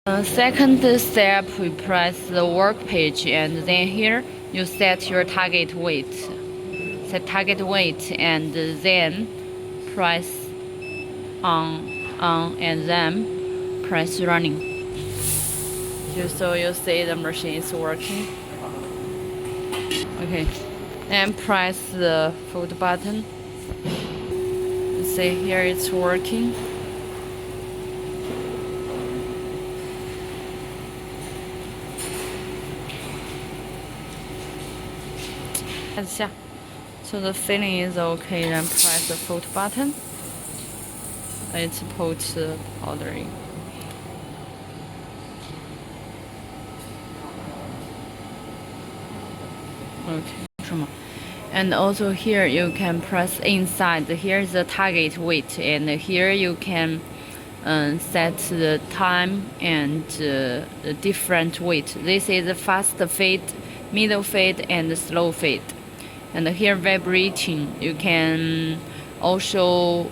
Second step, we press the work page, and then here you set your target weight. Set target weight, and then press on, and then press running. So you see the machine is working. Okay, and press the fold button. See here it's working. So the filling is okay, then press the fold button. It's put powdering. Okay. And also here you can press inside. Here is the target weight, and here you can set the time and the different weight. This is the fast fade, middle fade, and slow fade. And here vibrating, you can also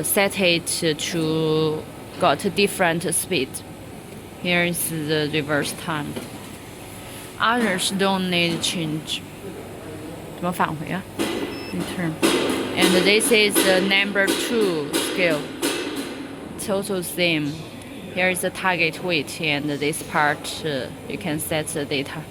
set it to got different speed. Here is the reverse time. Others don't need change. 怎么返回啊 ？Return. And this is the number 2 scale. It's also same. Here is the target weight, and this part you can set the data.